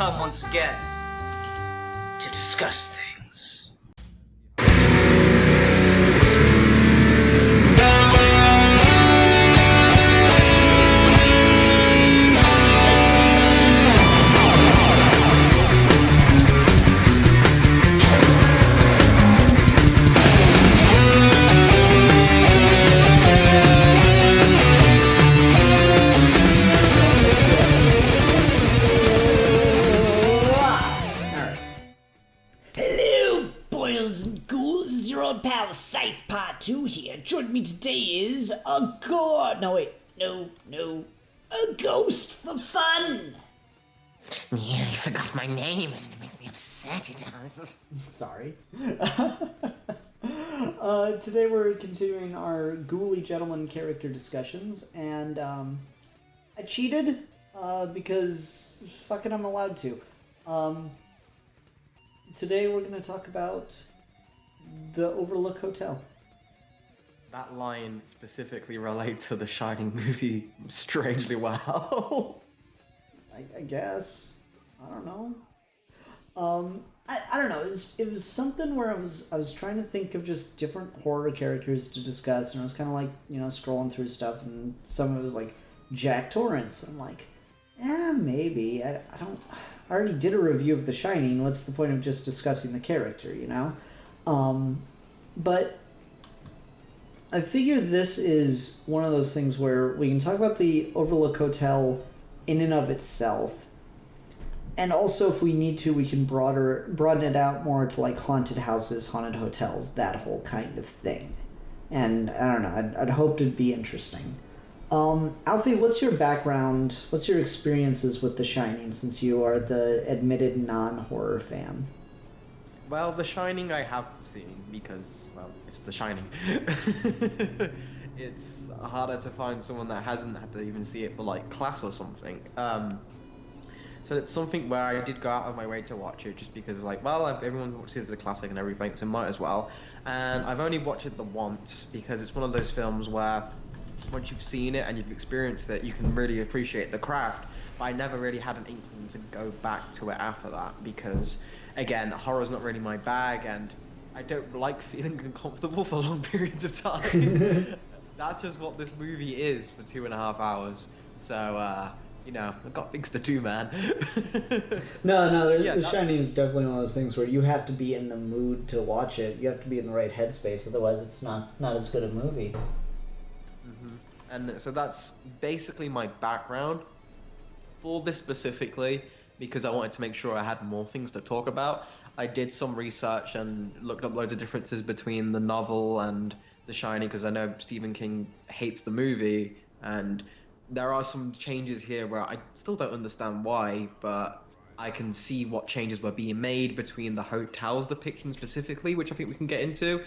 come once again to discuss things. Scythe Part 2 here. Joining me today is a god. No, wait. No. A ghost for fun. Yeah, I forgot my name and it makes me upset. Sorry. Today we're continuing our ghouly gentleman character discussions, and I cheated because fucking I'm allowed to. Today we're going to talk about the Overlook Hotel. That line specifically relates to the Shining movie strangely well. I guess. I don't know. I don't know. It was something where I was trying to think of just different horror characters to discuss, and I was kind of like, scrolling through stuff, and some of it was like Jack Torrance. I'm like, maybe. I already did a review of The Shining. What's the point of just discussing the character, But I figure this is one of those things where we can talk about the Overlook Hotel in and of itself, and also if we need to, we can broaden it out more to like haunted houses, haunted hotels, that whole kind of thing. And I don't know, I'd hoped it'd be interesting. Alfie, what's your background? What's your experiences with The Shining, since you are the admitted non-horror fan? Well, The Shining I have seen because, well, it's The Shining. It's harder to find someone that hasn't had to even see it for, like, class or something. So it's something where I did go out of my way to watch it just because, like, well, everyone watches it as a classic and everything, so might as well. And I've only watched it the once because it's one of those films where once you've seen it and you've experienced it, you can really appreciate the craft. But I never really had an inkling to go back to it after that because, again, horror's not really my bag, and I don't like feeling uncomfortable for long periods of time. That's just what this movie is for 2.5 hours. So, I've got things to do, man. The Shining is definitely one of those things where you have to be in the mood to watch it. You have to be in the right headspace, otherwise it's not as good a movie. Mm-hmm. And so that's basically my background for this specifically, because I wanted to make sure I had more things to talk about. I did some research and looked up loads of differences between the novel and The Shining, because I know Stephen King hates the movie, and there are some changes here where I still don't understand why, but I can see what changes were being made between the hotel's depiction specifically, which I think we can get into.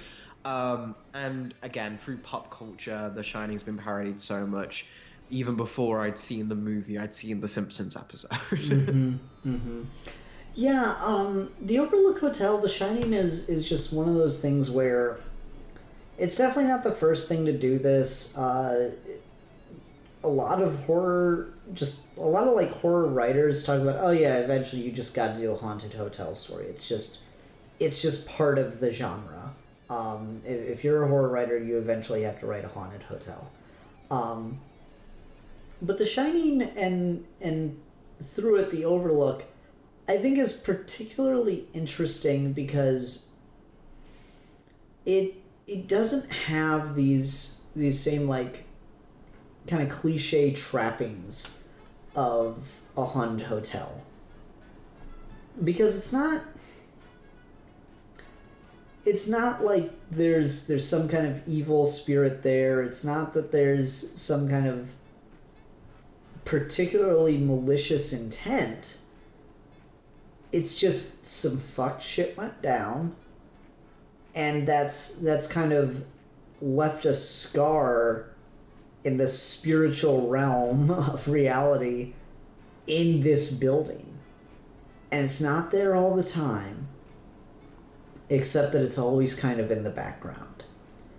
And again, through pop culture, The Shining's been parodied so much. Even before I'd seen the movie, I'd seen the Simpsons episode. Yeah, the Overlook Hotel, The Shining is just one of those things where it's definitely not the first thing to do this. A lot of horror writers talk about, eventually you just got to do a haunted hotel story. It's just part of the genre. If you're a horror writer, you eventually have to write a haunted hotel. But The Shining and through it, the Overlook, I think is particularly interesting because it doesn't have these same like kind of cliche trappings of a haunted hotel, because it's not like there's some kind of evil spirit there. It's not that there's some kind of particularly malicious intent. It's just some fucked shit went down, and that's kind of left a scar in the spiritual realm of reality in this building. And it's not there all the time, except that it's always kind of in the background.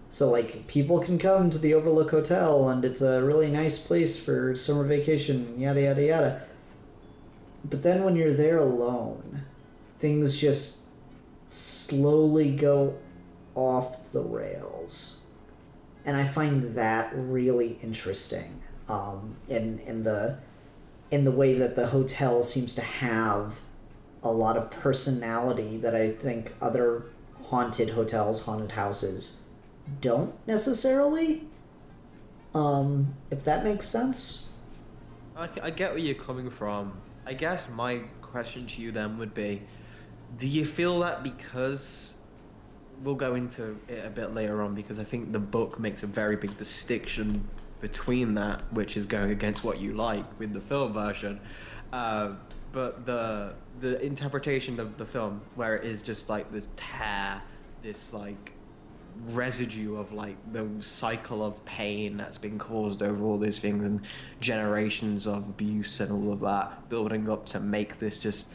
So, like, people can come to the Overlook Hotel, and it's a really nice place for summer vacation, yada, yada, yada. But then when you're there alone, things just slowly go off the rails. And I find that really interesting, in the way that the hotel seems to have a lot of personality that I think other haunted hotels, haunted houses don't necessarily. If that makes sense. I get where you're coming from. I guess my question to you then would be, do you feel that because we'll go into it a bit later on, because I think the book makes a very big distinction between that, which is going against what you like with the film version, but the interpretation of the film where it is just like this tear, this like residue of like the cycle of pain that's been caused over all these things and generations of abuse and all of that building up to make this just,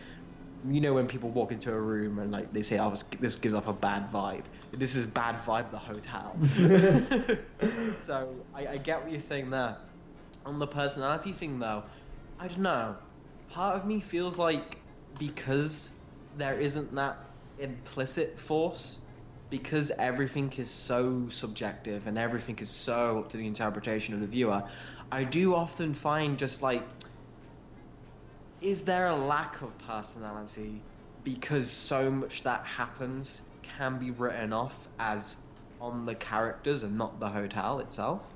you know, when people walk into a room and like they say, oh, this gives off a bad vibe. This is bad vibe the hotel. So I get what you're saying there. On the personality thing though, I don't know. Part of me feels like because there isn't that implicit force, because everything is so subjective and everything is so up to the interpretation of the viewer, I do often find just like, is there a lack of personality because so much that happens can be written off as on the characters and not the hotel itself?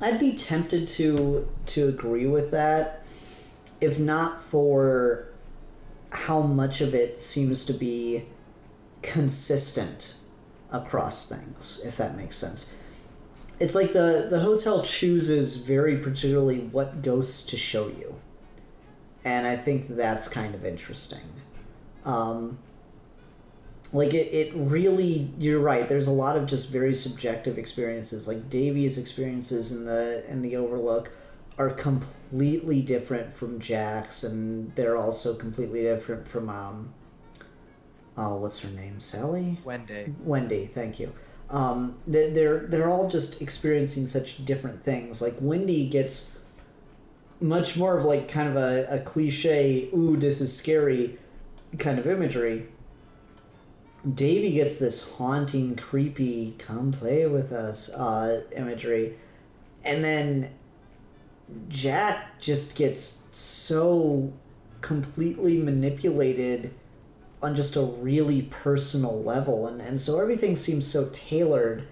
I'd be tempted to agree with that, if not for how much of it seems to be consistent across things, if that makes sense. It's like the hotel chooses very particularly what ghosts to show you. And I think that's kind of interesting. Like it really, you're right, there's a lot of just very subjective experiences. Like Davy's experiences in the Overlook are completely different from Jack's, and they're also completely different from what's her name? Sally? Wendy, thank you. They're all just experiencing such different things. Like Wendy gets much more of like kind of a cliche, ooh, this is scary kind of imagery. Davy gets this haunting, creepy, come play with us imagery. And then Jack just gets so completely manipulated on just a really personal level. And so everything seems so tailored.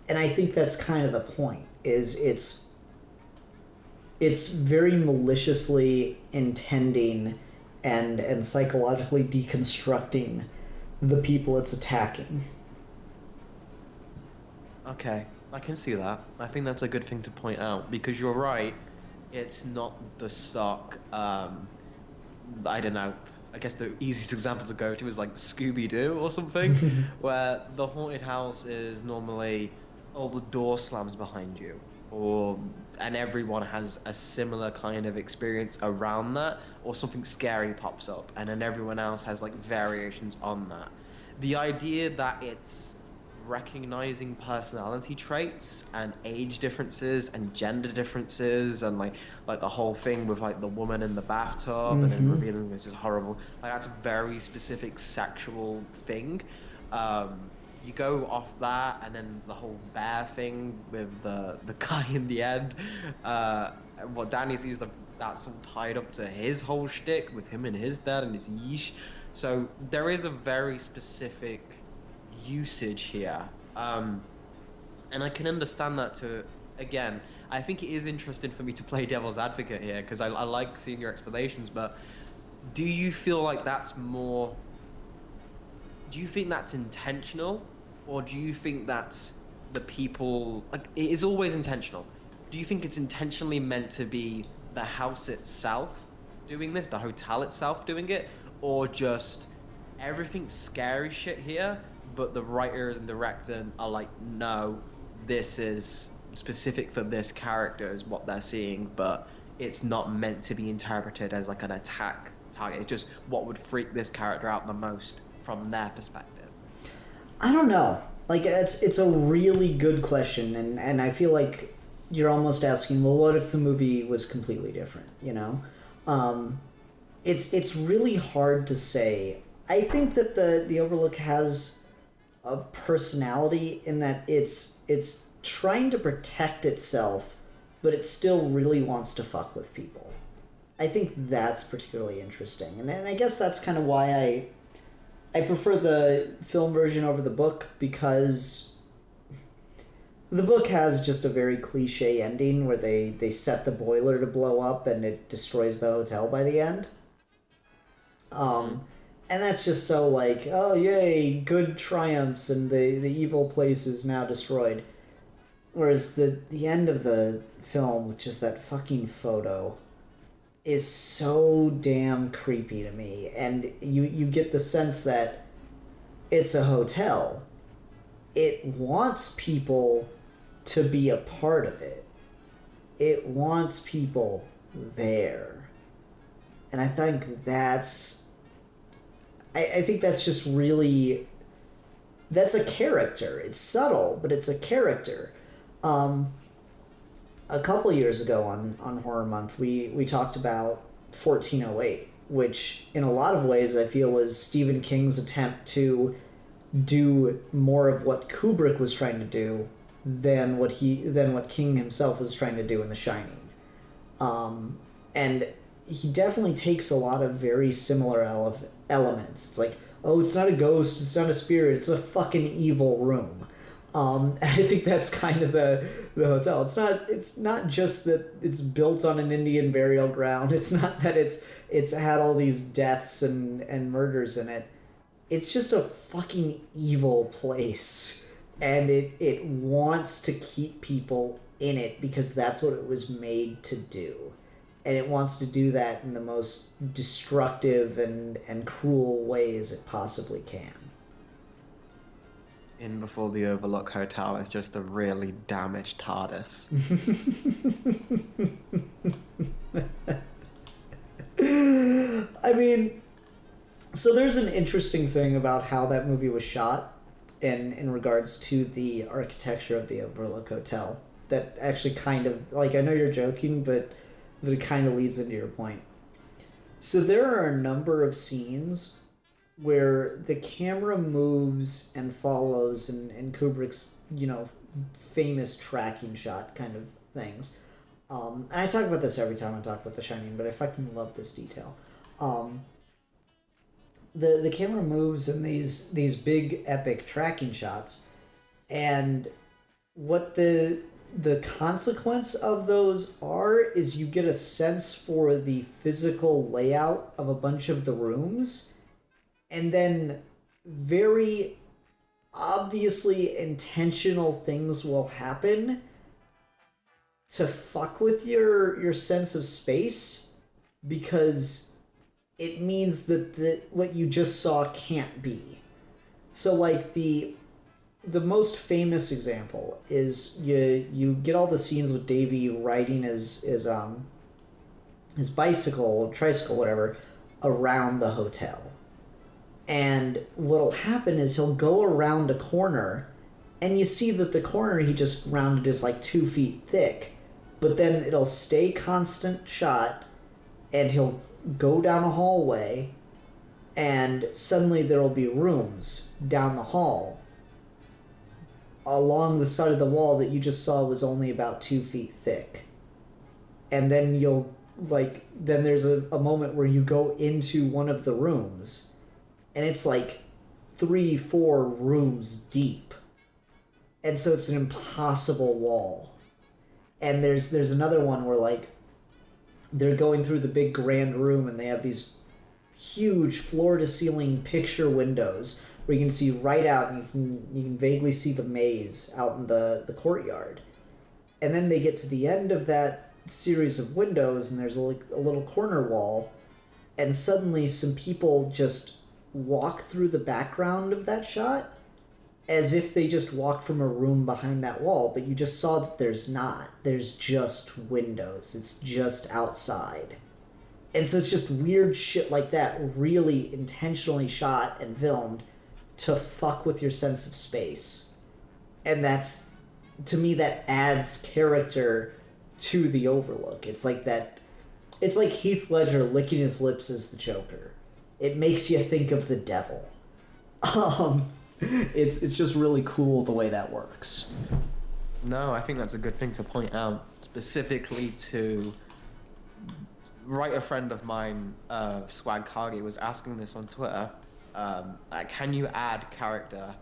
And I think that's kind of the point, is it's very maliciously intending and psychologically deconstructing the people it's attacking. Okay, I can see that. I think that's a good thing to point out, because you're right, it's not the stock, I don't know, I guess the easiest example to go to is like Scooby-Doo or something, where the haunted house is normally, oh, the door slams behind you, and everyone has a similar kind of experience around that, or something scary pops up, and then everyone else has like variations on that. The idea that it's recognizing personality traits and age differences and gender differences and like the whole thing with like the woman in the bathtub and then revealing this is horrible, like that's a very specific sexual thing. You go off that, and then the whole bear thing with the guy in the end. What Danny sees, that's all tied up to his whole shtick with him and his dad and his yeesh. So there is a very specific usage here, and I can understand that too. Again, I think it is interesting for me to play devil's advocate here, because I like seeing your explanations. But do you feel like that's more? Do you think that's intentional? Or do you think that's the people, like, it is always intentional? Do you think it's intentionally meant to be the house itself doing this, the hotel itself doing it, or just everything's scary shit here, but the writers and director are like, no, this is specific for this character is what they're seeing, but it's not meant to be interpreted as like an attack target. It's just what would freak this character out the most from their perspective. I don't know. Like, it's a really good question, and I feel like you're almost asking, well, what if the movie was completely different, you know? It's really hard to say. I think that the Overlook has a personality in that it's trying to protect itself, but it still really wants to fuck with people. I think that's particularly interesting. And I guess that's kind of why I prefer the film version over the book, because the book has just a very cliche ending where they set the boiler to blow up and it destroys the hotel by the end. And that's just so like, oh yay, good triumphs and the evil place is now destroyed. Whereas the end of the film with just that fucking photo is so damn creepy to me. And you get the sense that it's a hotel. It wants people to be a part of it. It wants people there. And I think that's... I think that's just really... That's a character. It's subtle, but it's a character. A couple years ago on Horror Month, we talked about 1408, which in a lot of ways I feel was Stephen King's attempt to do more of what Kubrick was trying to do than what King himself was trying to do in The Shining. And he definitely takes a lot of very similar elements. It's like, oh, it's not a ghost, it's not a spirit, it's a fucking evil room. And I think that's kind of the hotel. It's not just that it's built on an Indian burial ground. It's not that it's had all these deaths and murders in it. It's just a fucking evil place. And it wants to keep people in it because that's what it was made to do. And it wants to do that in the most destructive and cruel ways it possibly can. In Before the Overlook Hotel is just a really damaged TARDIS. I mean, so there's an interesting thing about how that movie was shot in regards to the architecture of the Overlook Hotel that actually kind of, like, I know you're joking, but it kind of leads into your point. So there are a number of scenes where the camera moves and follows and Kubrick's, famous tracking shot kind of things. And I talk about this every time I talk about The Shining, but I fucking love this detail. The camera moves in these big epic tracking shots, and what the consequence of those is you get a sense for the physical layout of a bunch of the rooms, and then very obviously intentional things will happen to fuck with your sense of space, because it means that what you just saw can't be. So like the most famous example is you get all the scenes with Davy riding his bicycle, tricycle, whatever, around the hotel. And what'll happen is he'll go around a corner, and you see that the corner he just rounded is like 2 feet thick, but then it'll stay constant shot, and he'll go down a hallway, and suddenly there'll be rooms down the hall along the side of the wall that you just saw was only about 2 feet thick. And then then there's a moment where you go into one of the rooms, and it's like 3-4 rooms deep. And so it's an impossible wall. And there's another one where like they're going through the big grand room and they have these huge floor to ceiling picture windows where you can see right out, and you can vaguely see the maze out in the courtyard. And then they get to the end of that series of windows, and there's a little corner wall, and suddenly some people just walk through the background of that shot as if they just walked from a room behind that wall, but you just saw that there's just windows. It's just outside. And so it's just weird shit like that, really intentionally shot and filmed to fuck with your sense of space. And that's to me, that adds character to the Overlook. It's like that. It's like Heath Ledger licking his lips as the Joker. It makes you think of the devil. It's just really cool the way that works. No, I think that's a good thing to point out, specifically to a friend of mine, Swag Kage, was asking this on Twitter. Can you add character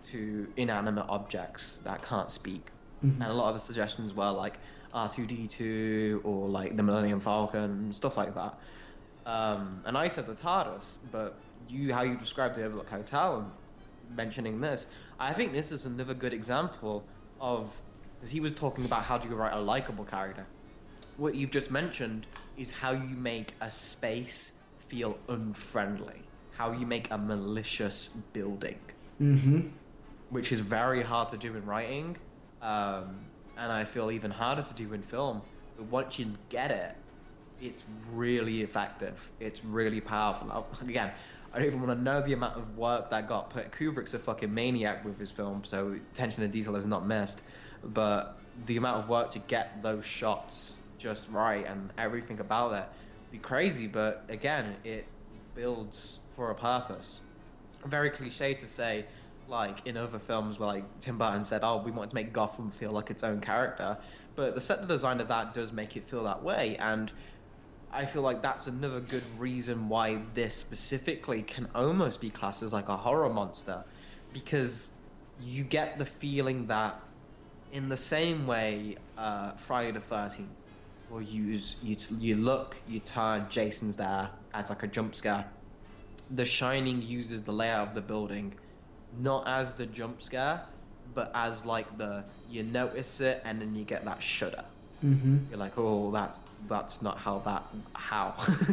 to inanimate objects that can't speak? Mm-hmm. And a lot of the suggestions were like R2-D2 or like the Millennium Falcon, stuff like that. And I said the TARDIS, but how you described the Overlook Hotel and mentioning this, I think this is another good example of, because he was talking about how do you write a likable character. What you've just mentioned is how you make a space feel unfriendly, how you make a malicious building, which is very hard to do in writing, and I feel even harder to do in film. But once you get it, it's really effective. It's really powerful. Again, I don't even want to know the amount of work that got put. Kubrick's a fucking maniac with his film, so attention to detail is not missed. But the amount of work to get those shots just right and everything about it be crazy. But again, it builds for a purpose. Very cliche to say, like in other films where like Tim Burton said, oh, we want to make Gotham feel like its own character. But the set design of that does make it feel that way. And I feel like that's another good reason why this specifically can almost be classed as like a horror monster, because you get the feeling that in the same way Friday the 13th will use, you look, you turn, Jason's there as like a jump scare. The Shining uses the layout of the building not as the jump scare, but as like you notice it and then you get that shudder. You're like, oh, that's not how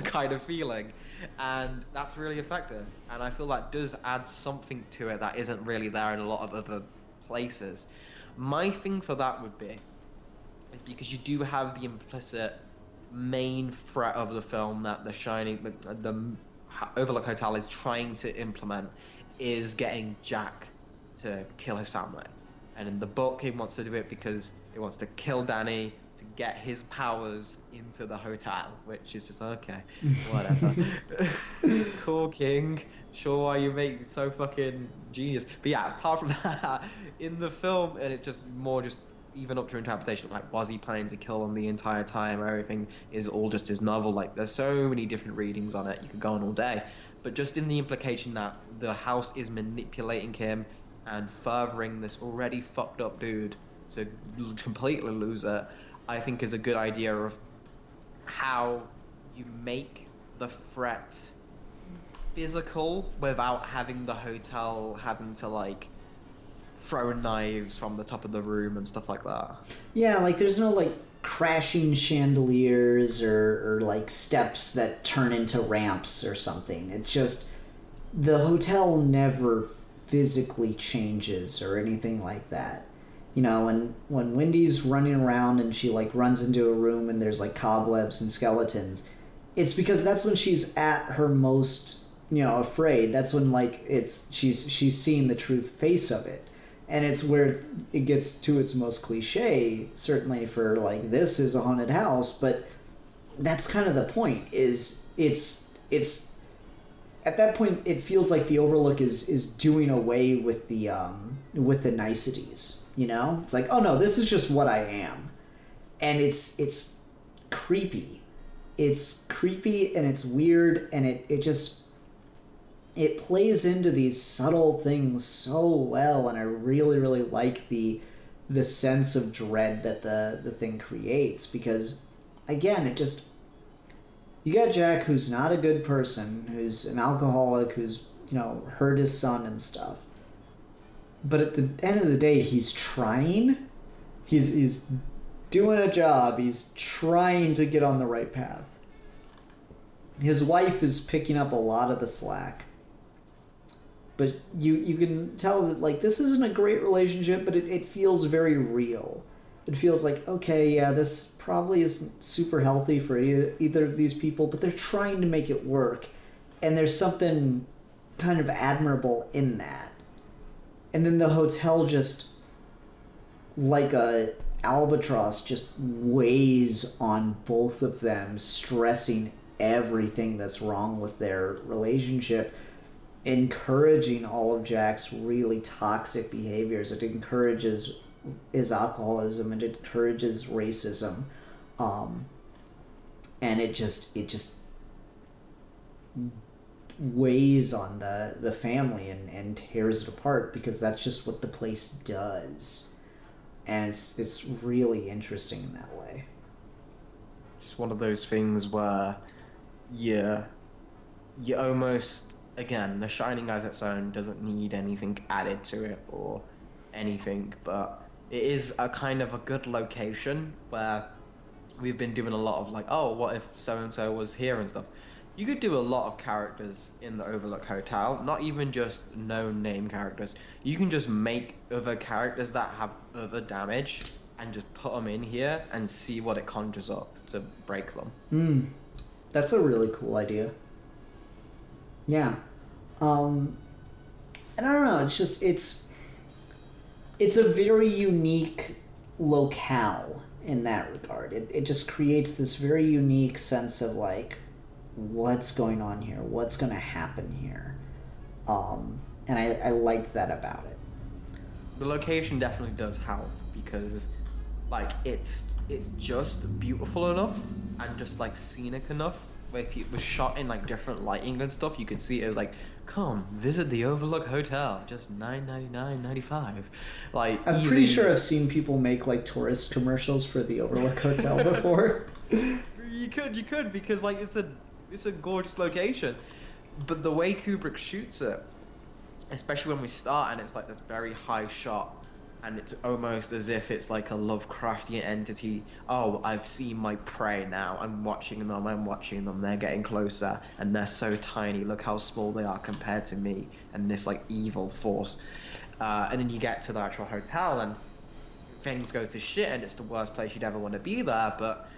kind of feeling, and that's really effective. And I feel that does add something to it that isn't really there in a lot of other places. My thing for that would be is because you do have the implicit main threat of the film that the Shining, the Overlook Hotel is trying to implement, is getting Jack to kill his family. And in the book, he wants to do it because he wants to kill Danny to get his powers into the hotel, which is just okay, whatever. Cool, King. Sure, why you make so fucking genius. But yeah, apart from that, in the film, and it's just more just even up to interpretation, like was he planning to kill them the entire time, or everything is all just his novel? Like there's so many different readings on it, you could go on all day. But just in the implication that the house is manipulating him and furthering this already fucked up dude to completely lose it, I think is a good idea of how you make the threat physical without having the hotel having to like throw knives from the top of the room and stuff like that. Yeah, like there's no like crashing chandeliers or like steps that turn into ramps or something. It's just the hotel never physically changes or anything like that. You know, when Wendy's running around and she like runs into a room and there's like cobwebs and skeletons, it's because that's when she's at her most, you know, afraid. That's when like she's seeing the truth face of it. And it's where it gets to its most cliche, certainly for like this is a haunted house, but that's kind of the point. Is it's at that point it feels like the Overlook is doing away with the niceties. You know, it's like, oh no, this is just what I am, and it's creepy. It's creepy and it's weird, and it plays into these subtle things so well, and I really, really like the sense of dread that the thing creates, because again, you got Jack, who's not a good person, who's an alcoholic, who's, you know, hurt his son and stuff. But at the end of the day, he's trying. He's doing a job. He's trying to get on the right path. His wife is picking up a lot of the slack. But you can tell that, like, this isn't a great relationship, but it feels very real. It feels like, okay, yeah, this probably isn't super healthy for either of these people, but they're trying to make it work. And there's something kind of admirable in that. And then the hotel just like a albatross, just weighs on both of them, stressing everything that's wrong with their relationship, encouraging all of Jack's really toxic behaviors. It encourages his alcoholism, it encourages racism, and it just weighs on the family and tears it apart, because that's just what the place does. And it's really interesting in that way. Just one of those things where you almost, again, The Shining as its own doesn't need anything added to it or anything, but it is a kind of a good location where we've been doing a lot of like, oh, what if so and so was here and stuff. You could do a lot of characters in the Overlook Hotel, not even just known name characters. You can just make other characters that have other damage and just put them in here and see what it conjures up to break them. That's a really cool idea. Yeah. And I don't know, it's just, it's a very unique locale in that regard. It just creates this very unique sense of like, what's going on here? What's going to happen here? And I like that about it. The location definitely does help because, like, it's just beautiful enough and just like scenic enough. Where if it was shot in like different lighting and stuff, you could see it as like, come visit the Overlook Hotel, just $9.99.95. Like, I'm easy. pretty sure I've seen people make like tourist commercials for the Overlook Hotel before. You could because like it's a gorgeous location, but the way Kubrick shoots it, especially when we start and it's like this very high shot, and it's almost as if it's like a Lovecraftian entity. Oh, I've seen my prey now. I'm watching them. They're getting closer, and they're so tiny. Look how small they are compared to me and this like evil force. And then you get to the actual hotel, and things go to shit, and it's the worst place you'd ever want to be there. But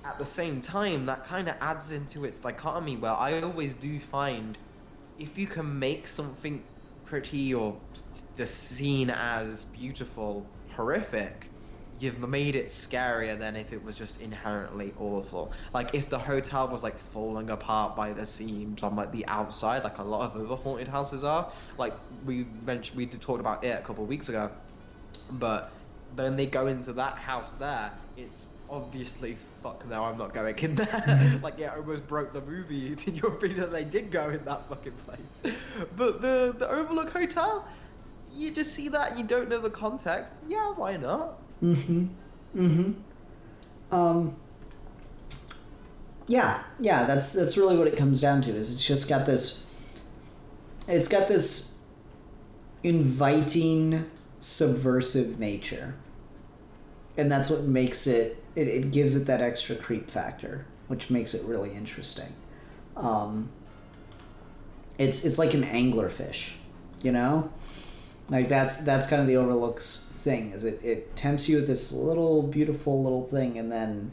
at the same time, that kind of adds into its dichotomy where I always do find if you can make something pretty or just seen as beautiful horrific, you've made it scarier than if it was just inherently awful. Like if the hotel was like falling apart by the seams on like the outside, like a lot of other haunted houses are. Like we talked about it a couple of weeks ago, but then they go into that house there, it's obviously, fuck no, I'm not going in there. Like, yeah, almost broke the movie in your opinion that they did go in that fucking place. But the Overlook Hotel, you just see that, you don't know the context. Yeah, why not? Yeah, that's really what it comes down to, is it's got this inviting, subversive nature. And that's what makes it gives it that extra creep factor, which makes it really interesting. It's like an anglerfish, you know? Like that's kind of the Overlook's thing, is it tempts you with this little beautiful little thing, and then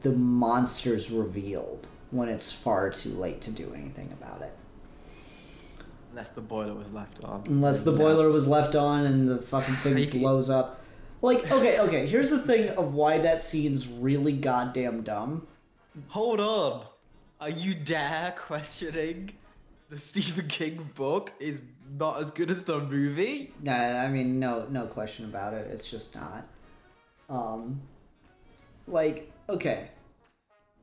the monster's revealed when it's far too late to do anything about it. Unless the boiler was left on. Unless the boiler was left on and the fucking thing blows up. Like, okay, here's the thing of why that scene's really goddamn dumb. Hold on. Are you dare questioning the Stephen King book is not as good as the movie? Nah, I mean, no question about it. It's just not. Like, okay.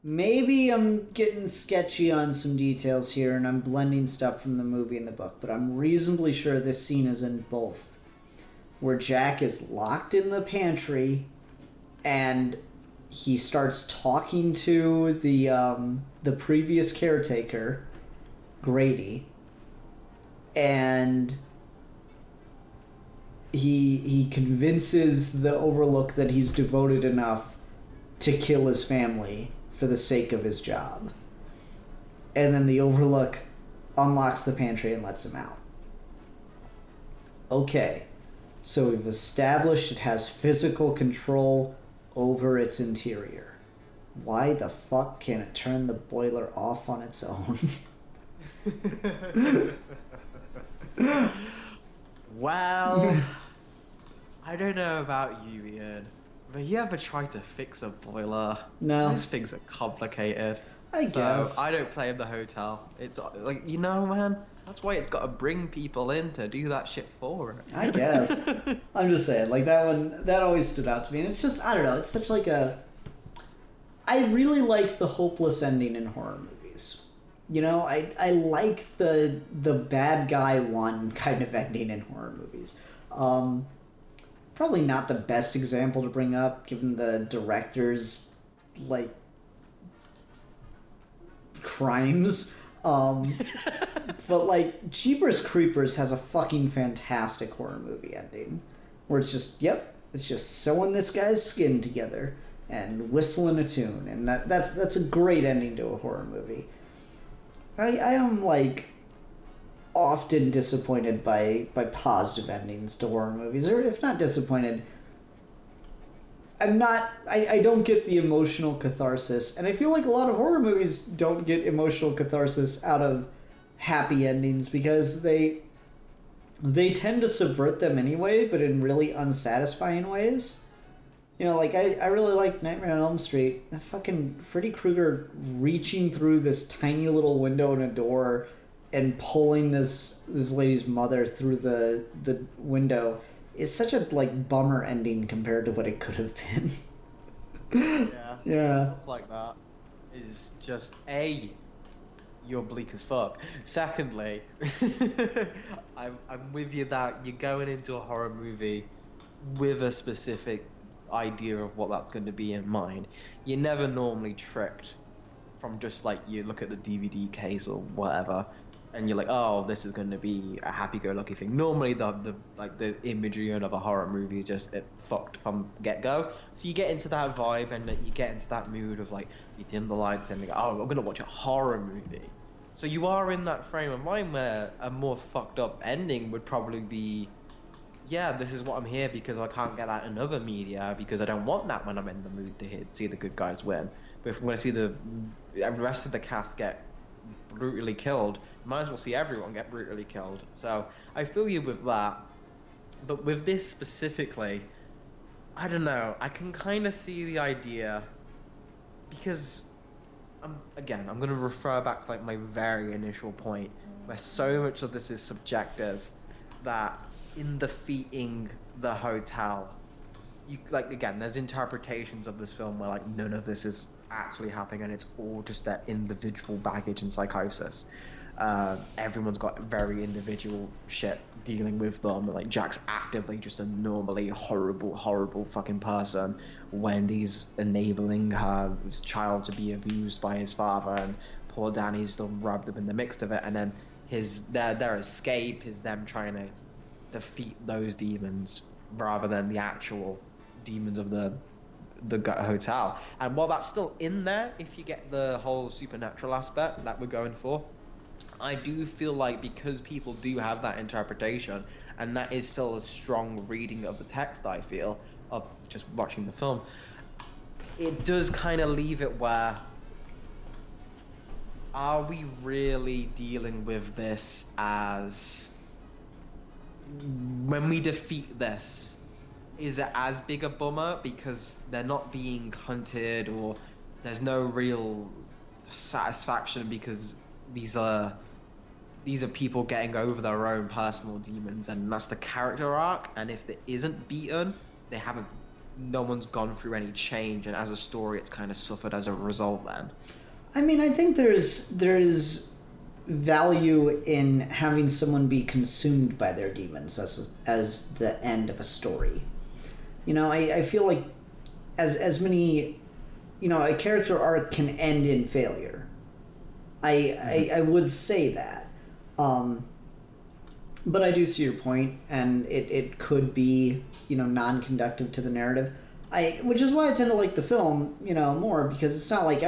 Maybe I'm getting sketchy on some details here and I'm blending stuff from the movie and the book, but I'm reasonably sure this scene is in both. Where Jack is locked in the pantry and he starts talking to the previous caretaker, Grady, and he convinces the Overlook that he's devoted enough to kill his family for the sake of his job. And then the Overlook unlocks the pantry and lets him out. Okay. So we've established it has physical control over its interior. Why the fuck can't it turn the boiler off on its own? Well, I don't know about you, Ian, but you ever tried to fix a boiler? No. Those things are complicated. I guess. So I don't play in the hotel. It's like, man, that's why it's got to bring people in to do that shit for it. I guess. I'm just saying, like, that one, that always stood out to me. And it's just, I don't know, it's such like a... I really like the hopeless ending in horror movies. You know, I like the bad guy won kind of ending in horror movies. Probably not the best example to bring up, given the director's, like, crimes. But, like, Jeepers Creepers has a fucking fantastic horror movie ending. Where it's just, yep, it's just sewing this guy's skin together and whistling a tune. And that's a great ending to a horror movie. I am, like, often disappointed by positive endings to horror movies. Or if not disappointed, I don't get the emotional catharsis. And I feel like a lot of horror movies don't get emotional catharsis out of happy endings because they tend to subvert them anyway, but in really unsatisfying ways. You know, like, I really like Nightmare on Elm Street. That fucking Freddy Krueger reaching through this tiny little window in a door and pulling this lady's mother through the window is such a, like, bummer ending compared to what it could have been. Yeah. Stuff like that is just, A, you're bleak as fuck. Secondly, I'm with you that you're going into a horror movie with a specific idea of what that's going to be in mind. You're never normally tricked from just, like, you look at the DVD case or whatever and you're like, oh, this is going to be a happy-go-lucky thing. Normally the imagery of a horror movie is just fucked from get-go. So you get into that vibe and you get into that mood of, like, you dim the lights and you go, oh, I'm going to watch a horror movie. So you are in that frame of mind where a more fucked up ending would probably be, yeah, this is what I'm here because I can't get that in other media because I don't want that when I'm in the mood to see the good guys win. But if I'm going to see the rest of the cast get brutally killed, might as well see everyone get brutally killed. So I feel you with that. But with this specifically, I don't know. I can kind of see the idea because, I'm going to refer back to, like, my very initial point where so much of this is subjective that in defeating the hotel, you, like, again, there's interpretations of this film where, like, none of this is actually happening and it's all just their individual baggage and psychosis. Everyone's got very individual shit dealing with them. Like, Jack's actively just a normally horrible fucking person. Wendy's enabling her child to be abused by his father, and poor Danny's still rubbed up in the mix of it. And then their escape is them trying to defeat those demons rather than the actual demons of the hotel. And while that's still in there, if you get the whole supernatural aspect that we're going for, I do feel like because people do have that interpretation, and that is still a strong reading of the text, I feel, of just watching the film, it does kind of leave it where, are we really dealing with this as, when we defeat this, is it as big a bummer because they're not being hunted, or there's no real satisfaction because these are people getting over their own personal demons, and that's the character arc, and if it isn't beaten, no one's gone through any change, and as a story it's kind of suffered as a result then. I mean, I think there's value in having someone be consumed by their demons as the end of a story. You know, I feel like as many, you know, a character arc can end in failure. I would say that. But I do see your point, and it could be, you know, non-conductive to the narrative. Which is why I tend to like the film, you know, more, because it's not like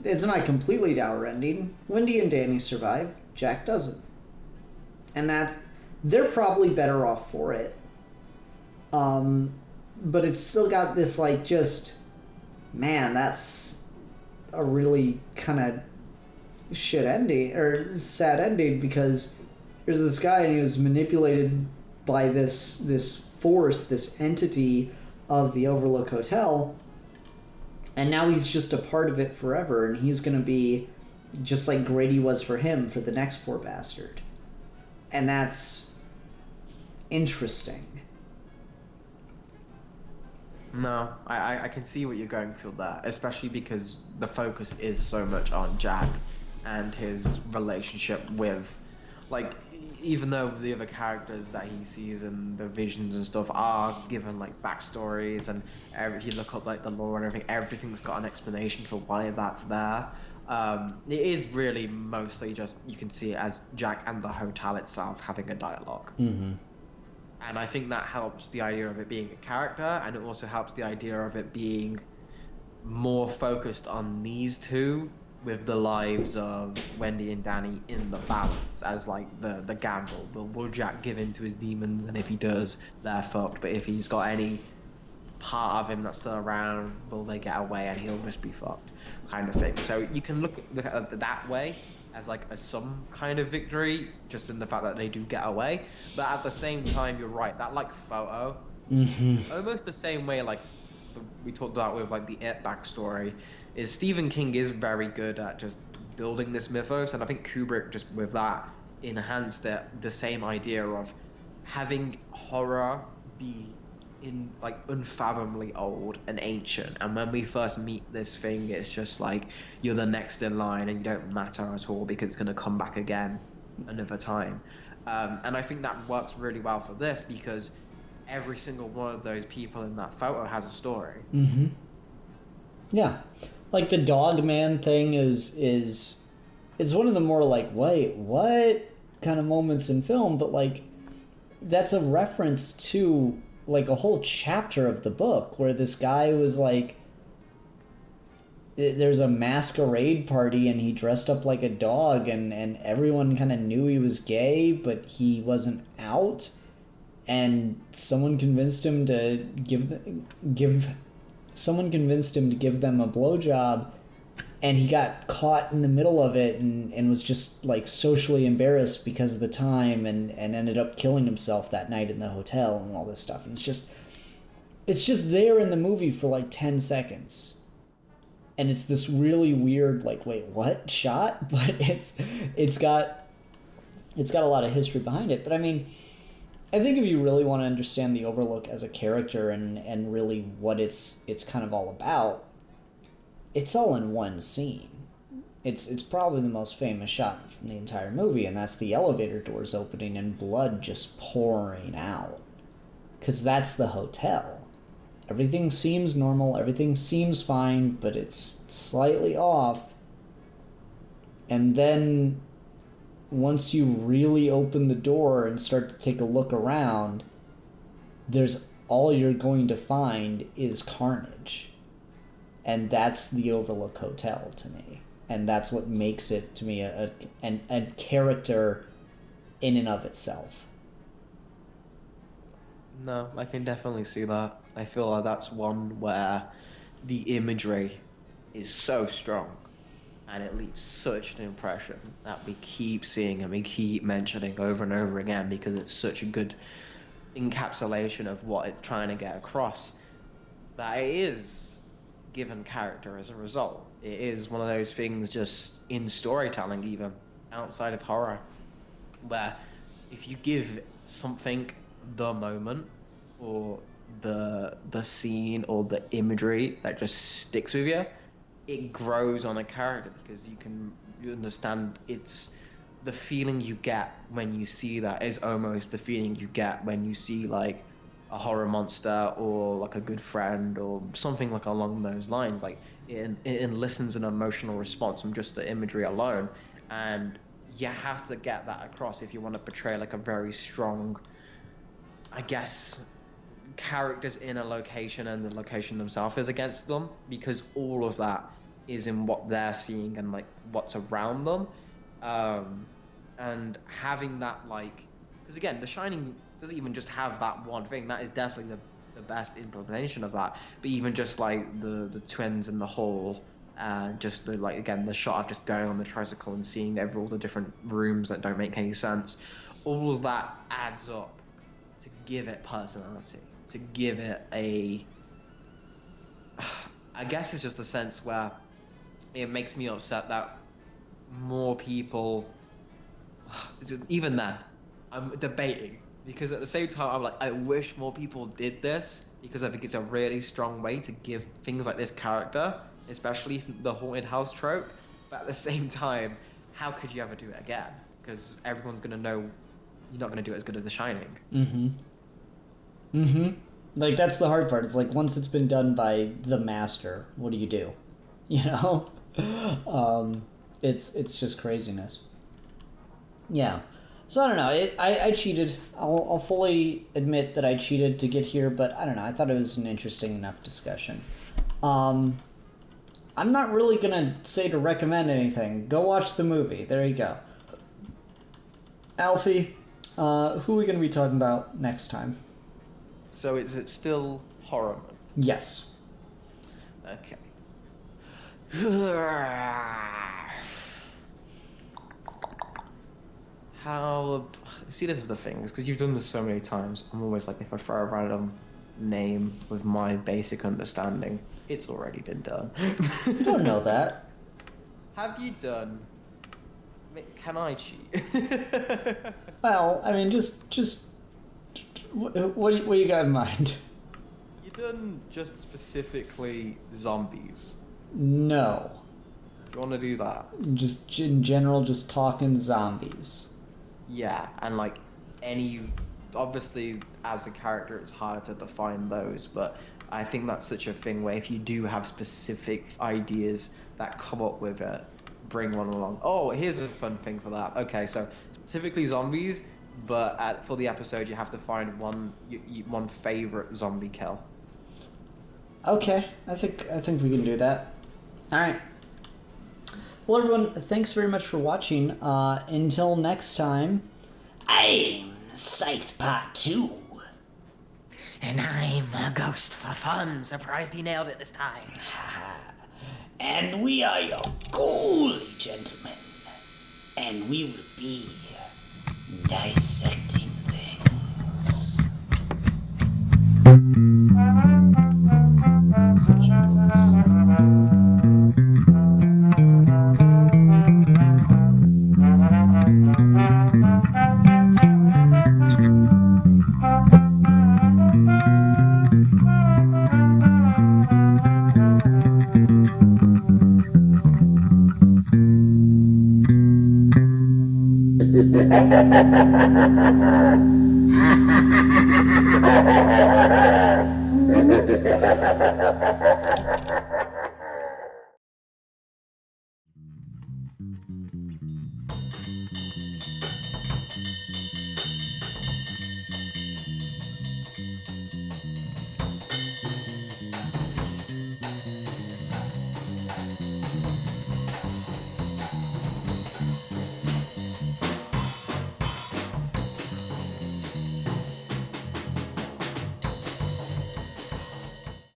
it's not a completely dour ending. Wendy and Danny survive, Jack doesn't. And they're probably better off for it. But it's still got this, like, just, man, that's a really kind of shit ending, or sad ending, because there's this guy and he was manipulated by this force, this entity of the Overlook Hotel, and now he's just a part of it forever, and he's going to be just like Grady was for him for the next poor bastard. And that's interesting. No, I can see what you're going for there, especially because the focus is so much on Jack and his relationship with, like, even though the other characters that he sees in the visions and stuff are given like backstories, and you look up like the lore and everything's got an explanation for why that's there. It is really mostly just, you can see it as Jack and the hotel itself having a dialogue. Mm-hmm. And I think that helps the idea of it being a character, and it also helps the idea of it being more focused on these two, with the lives of Wendy and Danny in the balance, as like the gamble. Will Jack give in to his demons, and if he does, they're fucked. But if he's got any part of him that's still around, will they get away and he'll just be fucked, kind of thing. So you can look at it that way, as like some kind of victory, just in the fact that they do get away. But at the same time, you're right, that like photo, almost the same way like we talked about with like the It backstory, is Stephen King is very good at just building this mythos, and I think Kubrick just with that enhanced the same idea of having horror be in like unfathomably old and ancient, and when we first meet this thing, it's just like you're the next in line and you don't matter at all because it's going to come back again another time. And I think that works really well for this, because every single one of those people in that photo has a story. Yeah, like the dog man thing is one of the more like, wait, what kind of moments in film, but like that's a reference to like a whole chapter of the book where this guy was like, there's a masquerade party and he dressed up like a dog, and everyone kind of knew he was gay, but he wasn't out, and someone convinced him to give them a blowjob, and he got caught in the middle of it and was just like socially embarrassed because of the time, and ended up killing himself that night in the hotel and all this stuff. And it's just there in the movie for like 10 seconds. And it's this really weird, like, wait, what shot? But it's got a lot of history behind it. But I mean, I think if you really want to understand the Overlook as a character and really what it's kind of all about, it's all in one scene. It's probably the most famous shot from the entire movie, and that's the elevator doors opening and blood just pouring out. Because that's the hotel. Everything seems normal, everything seems fine, but it's slightly off. And then once you really open the door and start to take a look around, there's all you're going to find is carnage. And that's the Overlook Hotel to me. And that's what makes it, to me, a character in and of itself. No, I can definitely see that. I feel like that's one where the imagery is so strong, and it leaves such an impression that we keep seeing and we keep mentioning over and over again, because it's such a good encapsulation of what it's trying to get across, that it is given character as a result. It is one of those things just in storytelling, even outside of horror, where if you give something the moment or the scene or the imagery that just sticks with you, it grows on a character, because you understand it's the feeling you get when you see that is almost the feeling you get when you see like a horror monster or like a good friend or something like along those lines. Like it elicits an emotional response from just the imagery alone, and you have to get that across if you want to portray like a very strong, I guess, characters in a location and the location themselves is against them, because all of that is in what they're seeing and like what's around them. And having that, like, because again, The Shining doesn't even just have that one thing. That is definitely the best implementation of that. But even just like the twins in the hall, just the, like, again, the shot of just going on the tricycle and seeing all the different rooms that don't make any sense, all of that adds up to give it personality, to give it a... I guess it's just a sense where it makes me upset that more people... It's just, even then, I'm debating. Because at the same time, I'm like, I wish more people did this, because I think it's a really strong way to give things like this character, especially the haunted house trope. But at the same time, how could you ever do it again? Because everyone's going to know you're not going to do it as good as The Shining. Like, that's the hard part. It's like, once it's been done by the master, what do you do? You know? It's just craziness. Yeah. So I don't know. I cheated. I'll fully admit that I cheated to get here, but I don't know. I thought it was an interesting enough discussion. I'm not really gonna say to recommend anything. Go watch the movie. There you go. Alfie, who are we gonna be talking about next time? So is it still horror month? Yes. Okay. See, this is the thing, because you've done this so many times. I'm always like, if I throw a random name with my basic understanding, it's already been done. You don't know that. Have you done? Can I cheat? Well, I mean, just what do you got in mind? You done just specifically zombies? No. Do you want to do that? Just in general, just talking zombies. Yeah, and like obviously as a character it's harder to define those, but I think that's such a thing where if you do have specific ideas that come up with it, bring one along. Oh, here's a fun thing for that. Okay, so specifically zombies, but for the episode you have to find one favorite zombie kill. Okay, I think we can do that. All right. Well, everyone, thanks very much for watching. Until next time, I'm Scythe Part 2. And I'm a ghost for fun. Surprised he nailed it this time. And we are your ghouly gentlemen. And we will be dissecting things.